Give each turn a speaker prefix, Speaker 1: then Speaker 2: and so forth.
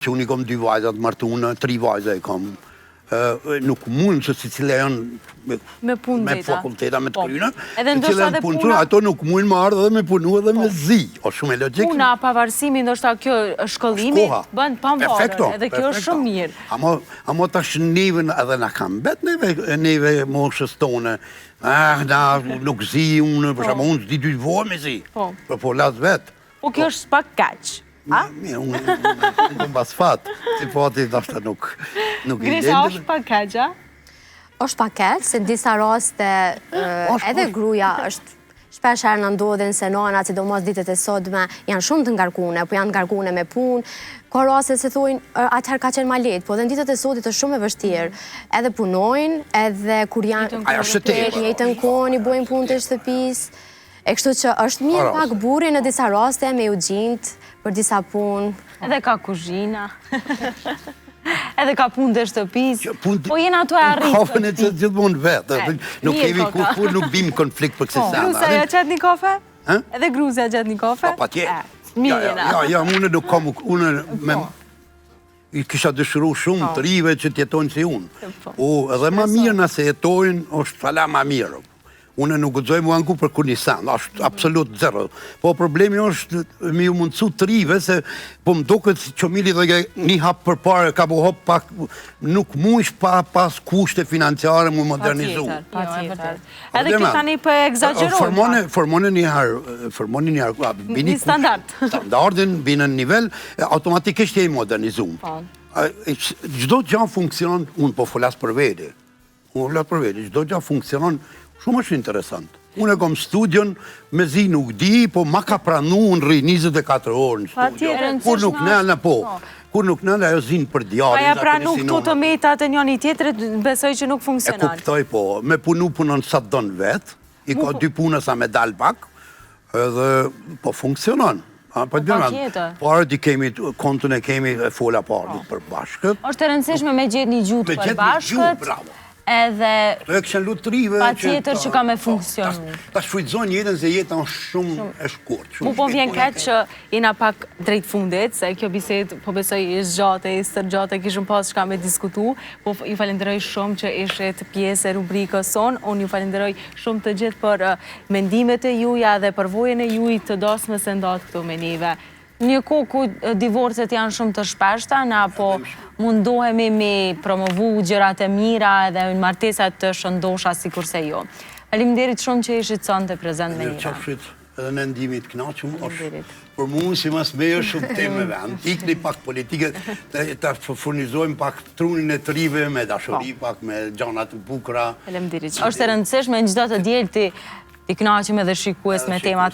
Speaker 1: që unë i kom 2 vajzat martuna, 3 vajza i kom. Nuk mund që si cile janë
Speaker 2: me
Speaker 1: fakulteta, me të kryna,
Speaker 2: edhe ndoshta edhe puna,
Speaker 1: ato nuk mund me ardhë dhe me punu edhe me zi, o shumë e logik.
Speaker 2: Puna, pavarësimi, ndoshta kjo shkollimi, bën pavarur, edhe kjo është shumë mirë.
Speaker 1: Amo tash neve edhe na kam bet neve moshës tone, na nuk zi unë, për shumë unë zdi 2 vojë me zi, po las vetë.
Speaker 2: Po kjo është pak kaq.
Speaker 1: Unë kom pas fatë, si fati dashta nuk i
Speaker 2: Grisha, është pak keq, a?
Speaker 3: është pak keq, se në disa raste edhe gruja është shpesh herë në ndodhin se nana, sidomos ditët e sotme, janë shumë të ngarkune, po janë ngarkune me punë, ka raste se thojnë, atëherë ka qenë ma lehtë, po dhe në ditët e sotit është shumë e vështirë. Edhe punojnë, edhe kur janë njëjtën kohën i bojnë punë të shtëpisë. E kështu që është mirë pak burri në disa raste me u gjintë për disa punë.
Speaker 2: Edhe ka kuzhina. Edhe ka punë të shtëpisë. Po jena ato e arritë.
Speaker 1: Kafën e që gjithmonë vetë. Nuk kemi kur nuk bim konflikt për kësi sana.
Speaker 2: Gruza ja qatë një kafe? Edhe gruza ja qatë një kafe?
Speaker 1: Pa tje.
Speaker 2: Mirëna.
Speaker 1: Unë nuk kam, i kisha dëshiru shumë të rive që tjetojnë si unë. Edhe ma mirë nëse jetojnë, është fala ma mirë. Unë nuk gëzoj mua ngu për kur një sanë, është absolut zero. Po problemi është mi u mundësu të rive, se po më duket që mili dhe një hapë për pare, ka po hopë pak, nuk mujsh pas kushte financiare mu modernizu.
Speaker 2: Edhe kjo tani për egzagerojnë.
Speaker 1: Formone njëherë,
Speaker 2: një standard.
Speaker 1: Standardin, bine në nivel, automatikisht je i modernizu. Gjdo gja funksionon, unë po folas për vedi, gjdo gja funksionon, shumë është interesant. Unë e kom studion, me zi nuk di, po ma ka pranu në rri 24 orë në studion. Kur nuk nëllë, kur nuk nëllë, ajo zinë për djarë.
Speaker 2: Aja pranu këtu të metat e njën i tjetërit, besoj që nuk funksionan.
Speaker 1: E kuptoj, po, me punon sa të donë vetë, i ka 2 punës sa me dalë pak, edhe po funksionan. Po arët i kemi, kontën e kemi e fola parë për bashkët.
Speaker 2: Është të rëndësishme me gjithë një gjutë për bashkët, edhe pa tjetër që ka me funksionu.
Speaker 1: Ta shfrytëzojnë jetën se jetën është shumë e shkurt.
Speaker 2: Mu po vjen keq që jena pak drejt fundit, se kjo biset po besoj ishtë gjate, istër gjate, kishëm pas shka me diskutu, po ju falenderoj shumë që ishit pjesë e rubrikës son, unë ju falenderoj shumë të gjithë për mendimet e juja dhe për vojën e juj të dasme se ndatë këto me neve. Një kohë ku divorcet janë shumë të shpeshta, na po mundohemi me promovu gjërat e mira dhe në martesat të shëndosha si kurse jo. Faleminderit shumë që ishit sonë të prezent me njëra.
Speaker 1: Qafshit edhe në ndimit knaqëm, është për mu si mas me është shumë temeve, antikni pak politike, të furnizojmë pak trunin e të rive, me dashuri pak, me gjanat të bukra.
Speaker 2: Faleminderit. Është e rëndësishme në gjithë të djelë të knaqëm edhe shikues me temat